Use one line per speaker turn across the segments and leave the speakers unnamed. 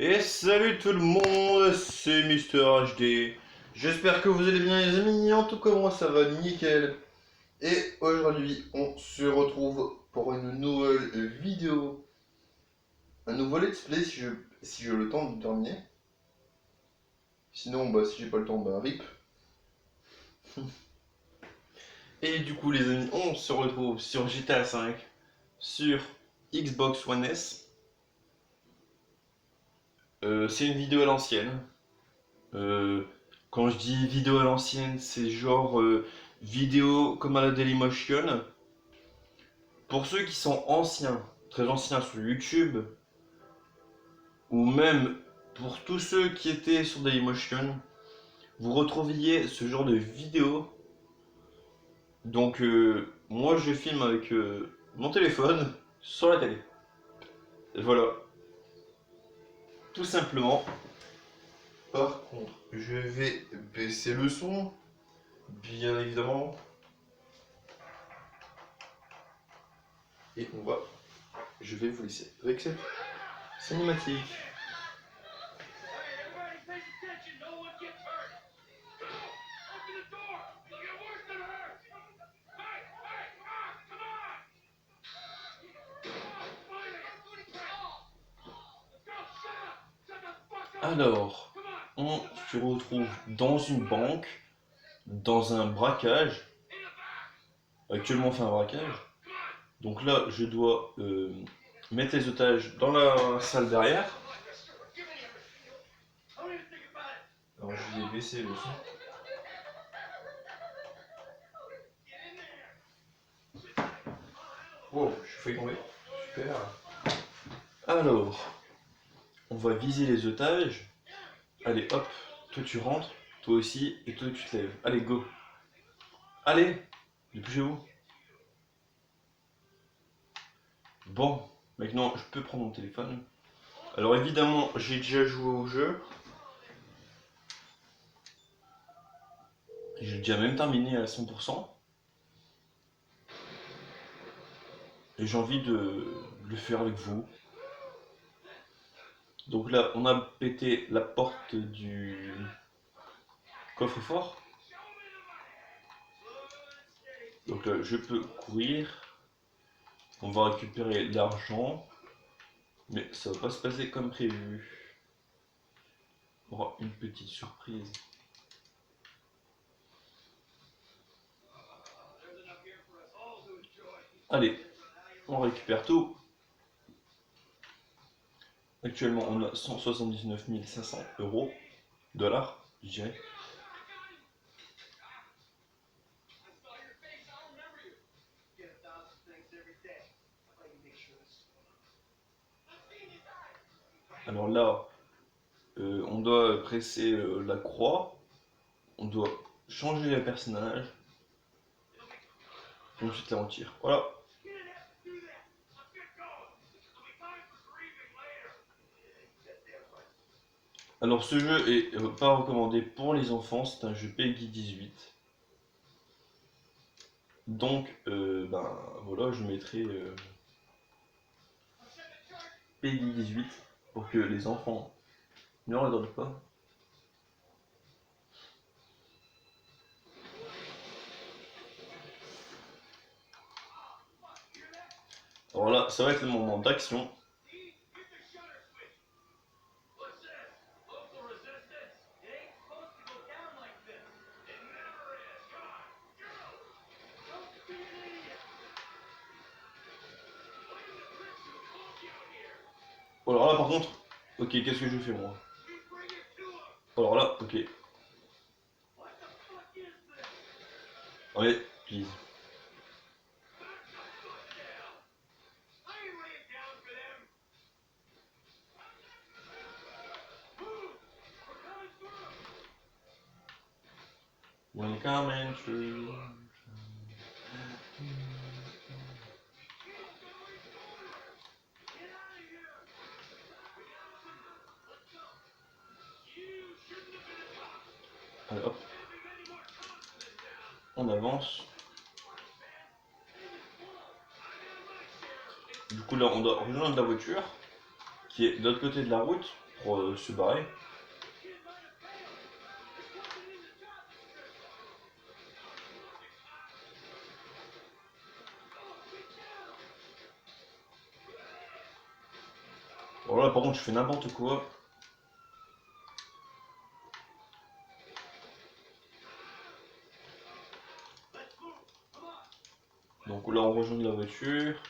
Et salut tout le monde, c'est Mister HD. J'espère que vous allez bien les amis, en tout cas moi ça va nickel. Et aujourd'hui on se retrouve pour une nouvelle vidéo. Un nouveau let's play si j'ai le temps de terminer. Sinon bah si j'ai pas le temps bah rip. Et du coup les amis on se retrouve sur GTA V, sur Xbox One S. C'est une vidéo à l'ancienne. Euh, Quand je dis vidéo à l'ancienne, c'est genre vidéo comme à la Dailymotion. Pour ceux qui sont anciens, très anciens sur YouTube, ou même pour tous ceux qui étaient sur Dailymotion, vous retrouviez ce genre de vidéo. Donc moi je filme avec mon téléphone sur la télé. Et voilà, tout simplement. Par contre, je vais baisser le son, bien évidemment. Et je vais vous laisser avec cette cinématique. Alors, on se retrouve dans une banque, dans un braquage. Actuellement, on fait un braquage. Donc là, je dois mettre les otages dans la salle derrière. Alors, je vais baisser le son. Oh, je suis failli tomber. Super. Alors, on va viser les otages. Allez, hop, toi tu rentres, toi aussi, et toi tu te lèves. Allez, go. Allez, dépêchez-vous. Bon, maintenant je peux prendre mon téléphone. Alors évidemment, j'ai déjà joué au jeu. J'ai déjà même terminé à 100%. Et j'ai envie de le faire avec vous. Donc là, on a pété la porte du coffre-fort. Donc là, je peux courir. On va récupérer l'argent. Mais ça va pas se passer comme prévu. On aura une petite surprise. Allez, on récupère tout. Actuellement, on a 179 500 euros, dollars, je dirais. Alors là, on doit presser la croix, on doit changer le personnage, et ensuite là on tire. Voilà. Alors ce jeu est pas recommandé pour les enfants, c'est un jeu PEGI 18. Donc ben voilà, je mettrai PEGI 18 pour que les enfants ne regardent pas. Alors là, ça va être le moment d'action. Alors là par contre, ok, qu'est-ce que je fais moi? Alors là, ok. Allez, please. When coming through. Allez, hop. On avance. Du coup là on doit rejoindre la voiture qui est de l'autre côté de la route. pour se barrer. Bon là par contre je fais n'importe quoi. Donc là on rejoint la voiture.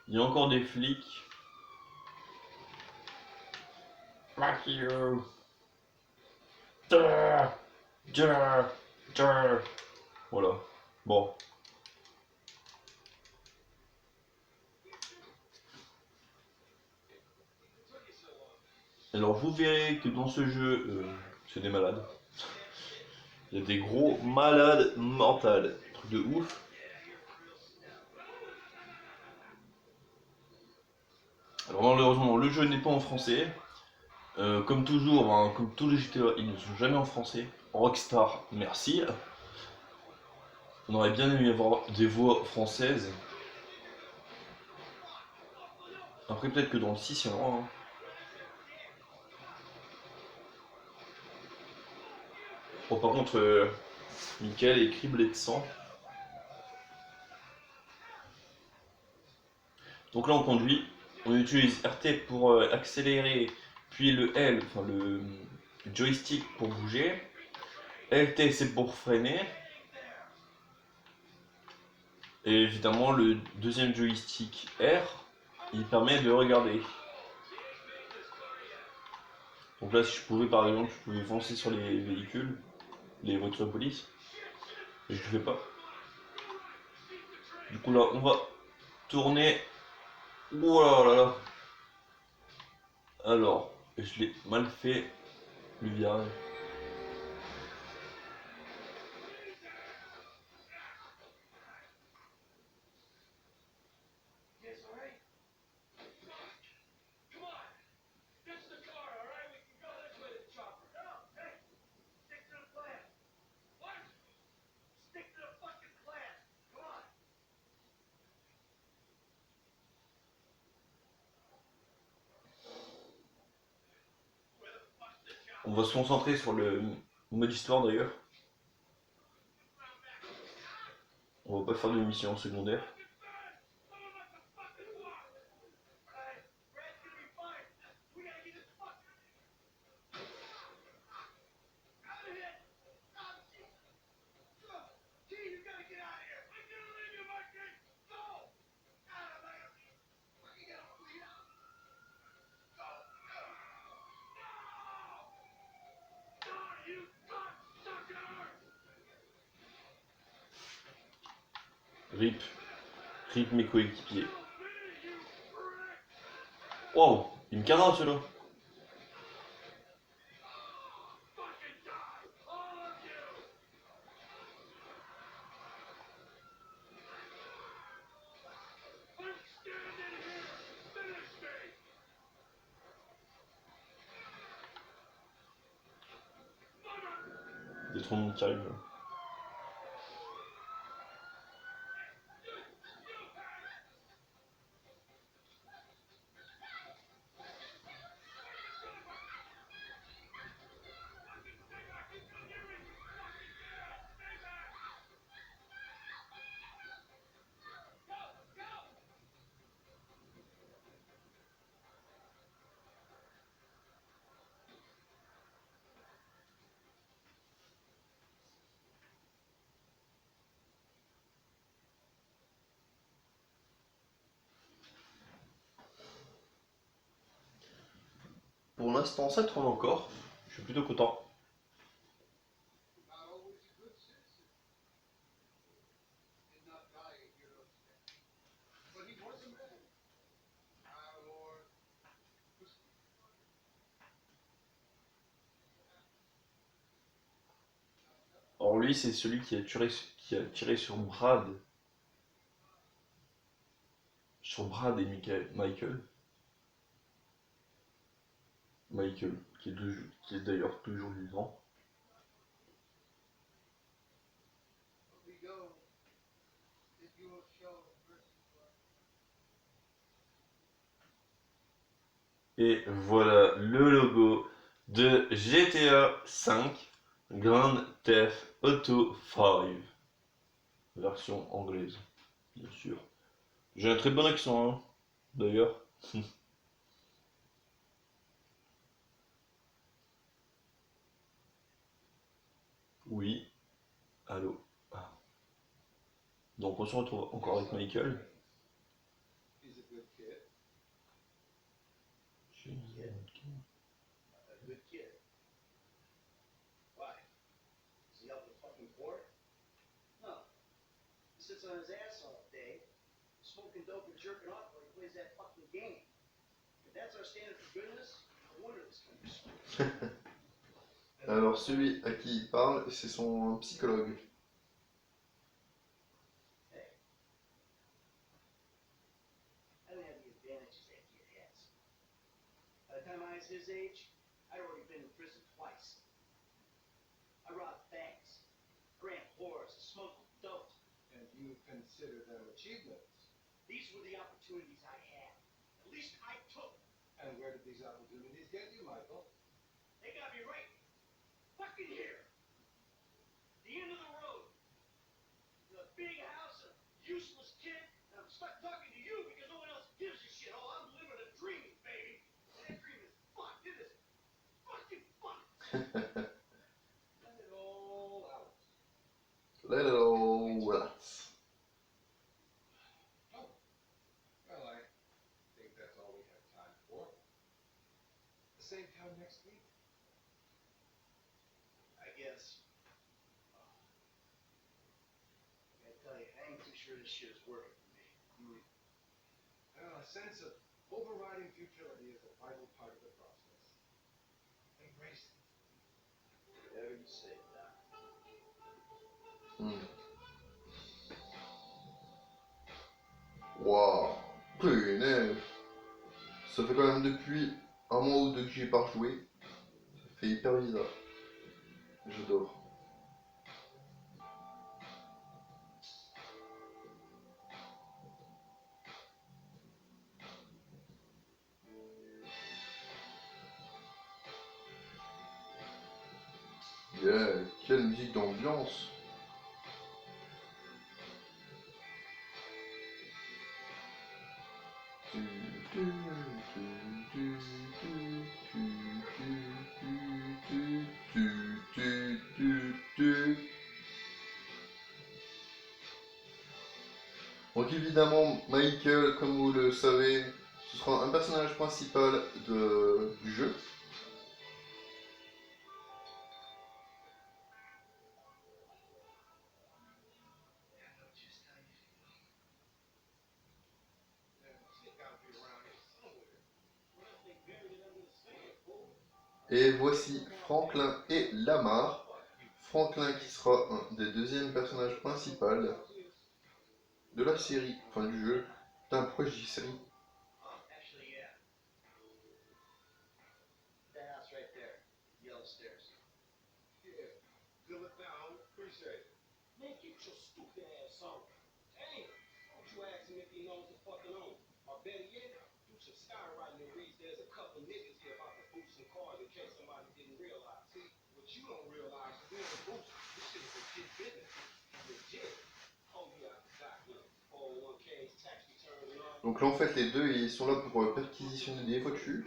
Il y a encore des flics. Fuck you. Voilà. Bon. Alors vous verrez que dans ce jeu, c'est des malades. Il y a des gros malades mentales. Truc de ouf. Alors malheureusement, le jeu n'est pas en français. Comme toujours, hein, comme tous les GTA, ils ne sont jamais en français. Rockstar, merci. On aurait bien aimé avoir des voix françaises. Après peut-être que dans le 6 il y en aura. Hein. Bon, par contre, Michael est criblé de sang. Donc là on conduit, on utilise RT pour accélérer, puis le L, enfin le joystick pour bouger. LT c'est pour freiner. Et évidemment le deuxième joystick R, il permet de regarder. Donc là si je pouvais par exemple, je pouvais foncer sur les véhicules, les voitures de police. Mais je le fais pas. Du coup là on va tourner. Oh là là. Alors, je l'ai mal fait, le virage. On va se concentrer sur le mode histoire d'ailleurs. On va pas faire de mission secondaire. RIP. RIP mes coéquipiers. Wow, il me cadre celui-là. Il y a trop de monde qui arrive là. Pour l'instant, ça tourne encore. Je suis plutôt content. Alors lui, c'est celui qui a tiré sur Brad. Sur Brad et Michael. Michael, qui est d'ailleurs toujours vivant. Et voilà le logo de GTA 5 Grand Theft Auto 5, version anglaise, bien sûr. J'ai un très bon accent, hein, d'ailleurs. Oui, allô. Ah. Donc on se retrouve encore avec Michael.
Alors celui à qui il parle, c'est son psychologue. Let it all relax. Waouh, punaise. Ça fait quand même depuis un mois ou deux que j'ai pas rejoué. Ça fait hyper bizarre. J'adore. Yeah, quelle musique d'ambiance. Donc évidemment, Michael, comme vous le savez, ce sera un personnage principal du jeu. Et voici Franklin et Lamar. Franklin qui sera un des deuxièmes personnages principaux de la série, enfin du jeu. Putain, pourquoi je dis série? Donc là en fait les deux ils sont là pour perquisitionner des voitures,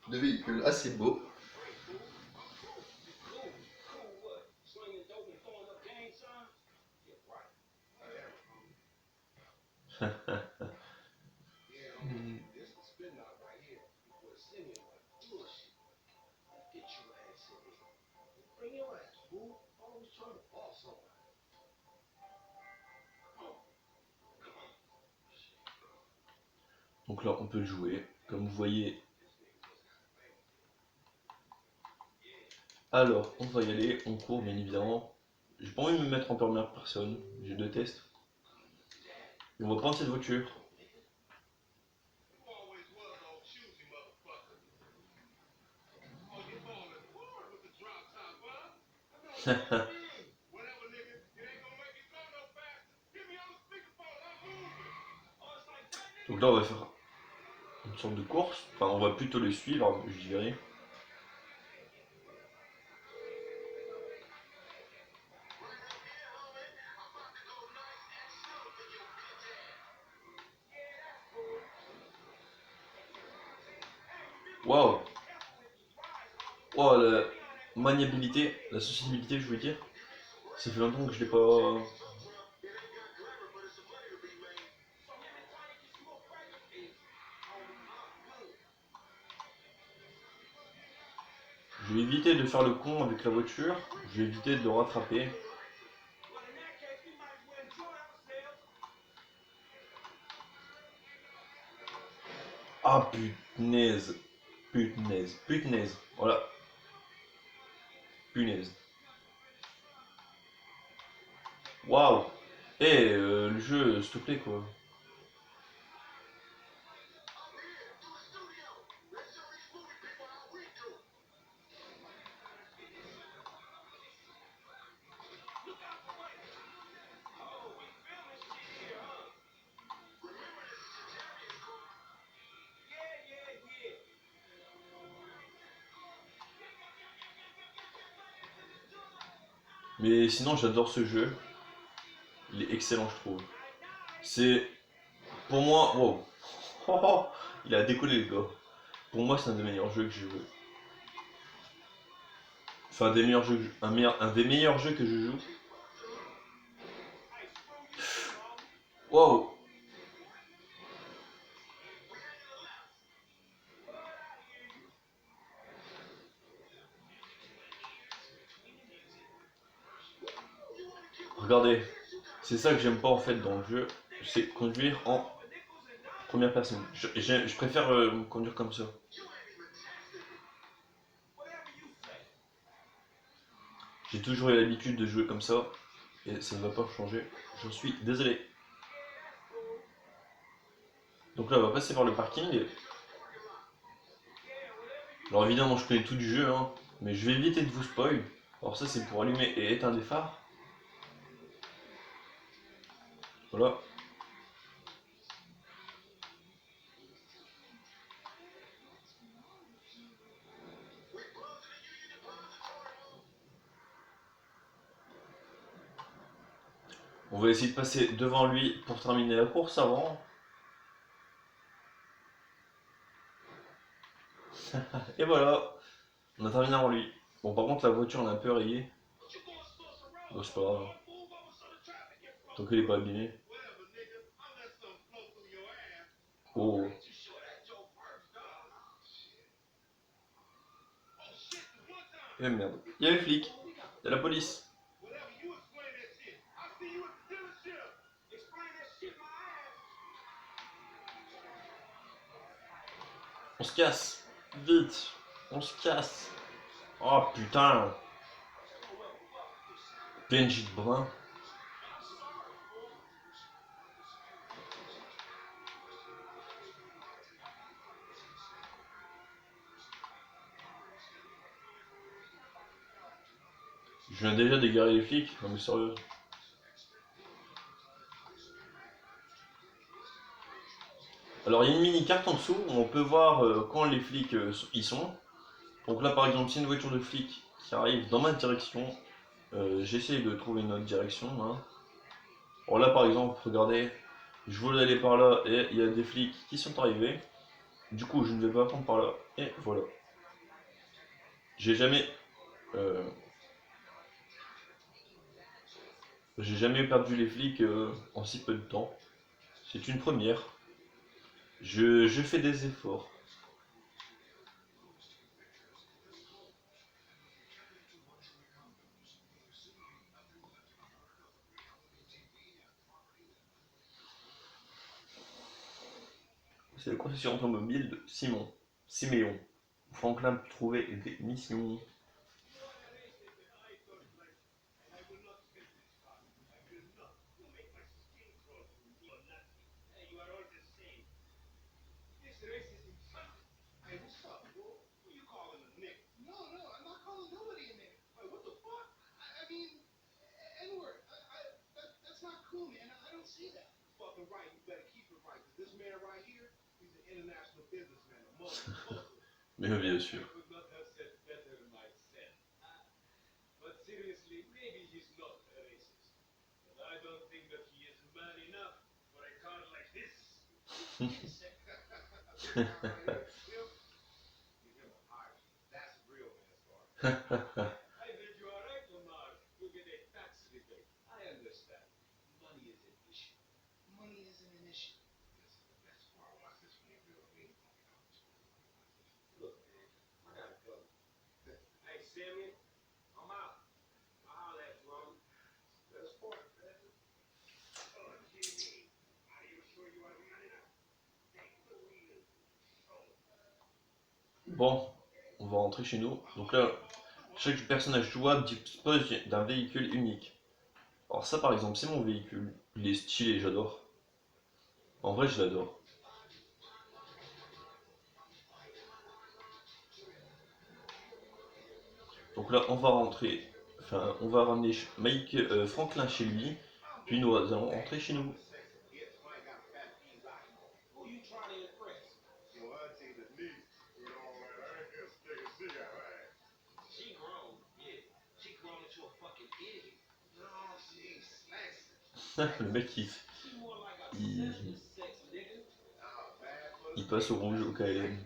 des véhicules assez beaux.
Donc là on peut le jouer, comme vous voyez. Alors on va y aller, on court bien évidemment. J'ai pas envie de me mettre en première personne, je déteste. Et on va prendre cette voiture. Donc là on va faire une sorte de course. Enfin, on va plutôt le suivre, je dirais. Waouh! Oh, la maniabilité, la sociabilité, je voulais dire. Ça fait longtemps que je l'ai pas. Je vais éviter de faire le con avec la voiture. Je vais éviter de le rattraper. Ah punaise! Punaise! Punaise! Voilà. Punaise. Waouh! Eh, le jeu, s'il te plaît, quoi. Mais sinon, j'adore ce jeu. Il est excellent, je trouve. C'est, pour moi, wow. Oh, oh, il a décollé, le gars. Pour moi, c'est un des meilleurs jeux que je joue. Enfin, des meilleurs jeux, un des meilleurs jeux que je joue. Waouh! Regardez, c'est ça que j'aime pas en fait dans le jeu, c'est conduire en première personne. Je préfère conduire comme ça. J'ai toujours eu l'habitude de jouer comme ça et ça ne va pas changer. J'en suis désolé. Donc là, on va passer par le parking. Alors évidemment, je connais tout du jeu, hein, mais je vais éviter de vous spoil. Alors ça, c'est pour allumer et éteindre les phares. Voilà. On va essayer de passer devant lui pour terminer la course avant. Et voilà, on a terminé avant lui. Bon, par contre, la voiture, on a un peu rayée. Bon, c'est pas grave. Tant qu'elle est pas abîmée. Oh. Eh merde. Il y a les flics. Il y a la police. On se casse. Vite. On se casse. Oh putain. PNJ de brun. Je viens déjà d'égarer les flics. Non mais sérieux. Alors il y a une mini carte en dessous où on peut voir quand les flics y sont. Donc là par exemple, si une voiture de flic qui arrive dans ma direction, j'essaie de trouver une autre direction. Hein. Alors là par exemple, regardez, je voulais aller par là et il y a des flics qui sont arrivés. Du coup, je ne vais pas prendre par là. Et voilà. J'ai jamais, euh, j'ai jamais perdu les flics en si peu de temps. C'est une première. Je fais des efforts. C'est la concession automobile de Simon. Siméon. Franklin peut trouver des missions. Mais bien sûr. Bon, on va rentrer chez nous. Donc là, chaque personnage jouable dispose d'un véhicule unique. Alors ça par exemple, c'est mon véhicule. Il est stylé, j'adore. En vrai, je l'adore. Donc là, on va rentrer, enfin, on va ramener Franklin chez lui, puis nous allons rentrer chez nous. Le mec, il, il passe au rouge au KLM.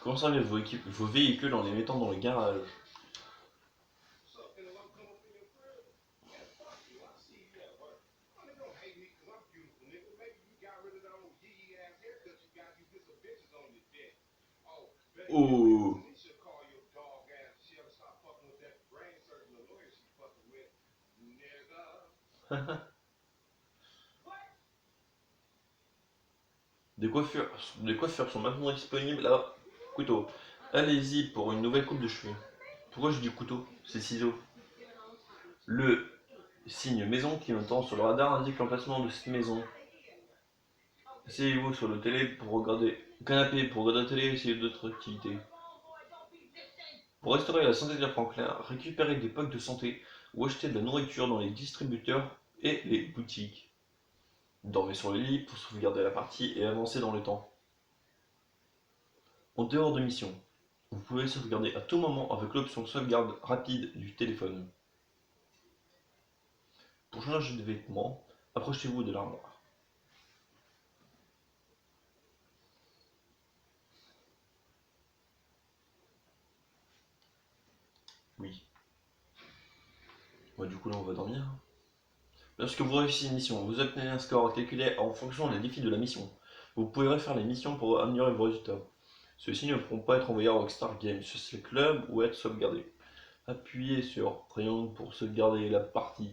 Conservez vos véhicules en les mettant dans le garage. Oh. Des coiffures sont maintenant disponibles à couteau. Allez-y pour une nouvelle coupe de cheveux. Pourquoi je dis couteau? C'est ciseaux. Le signe maison qui entend sur le radar indique l'emplacement de cette maison. Asseyez-vous sur le canapé pour regarder la télé et essayer d'autres activités. Pour restaurer la santé de Franklin, récupérez des packs de santé ou achetez de la nourriture dans les distributeurs et les boutiques. Dormez sur le lit pour sauvegarder la partie et avancer dans le temps. En dehors de mission, vous pouvez sauvegarder à tout moment avec l'option sauvegarde rapide du téléphone. Pour changer de vêtements, approchez-vous de l'armoire. Oui. Bon, du coup là on va dormir. Lorsque vous réussissez une mission, vous obtenez un score calculé en fonction des défis de la mission. Vous pouvez refaire les missions pour améliorer vos résultats. Ceux-ci ne pourront pas être envoyés à Rockstar Games sur le club ou être sauvegardés. Appuyez sur triangle pour sauvegarder la partie.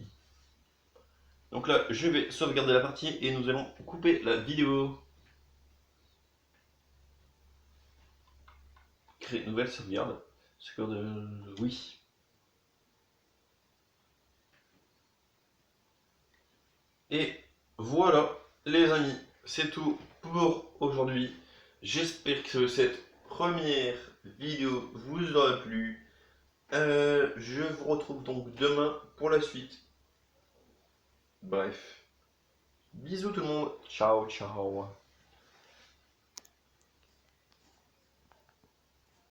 Donc là, je vais sauvegarder la partie et nous allons couper la vidéo. Créer nouvelle sauvegarde. Oui. Et voilà, les amis, c'est tout pour aujourd'hui. J'espère que cette première vidéo vous aura plu. Je vous retrouve donc demain pour la suite. Bref. Bisous tout le monde. Ciao, ciao.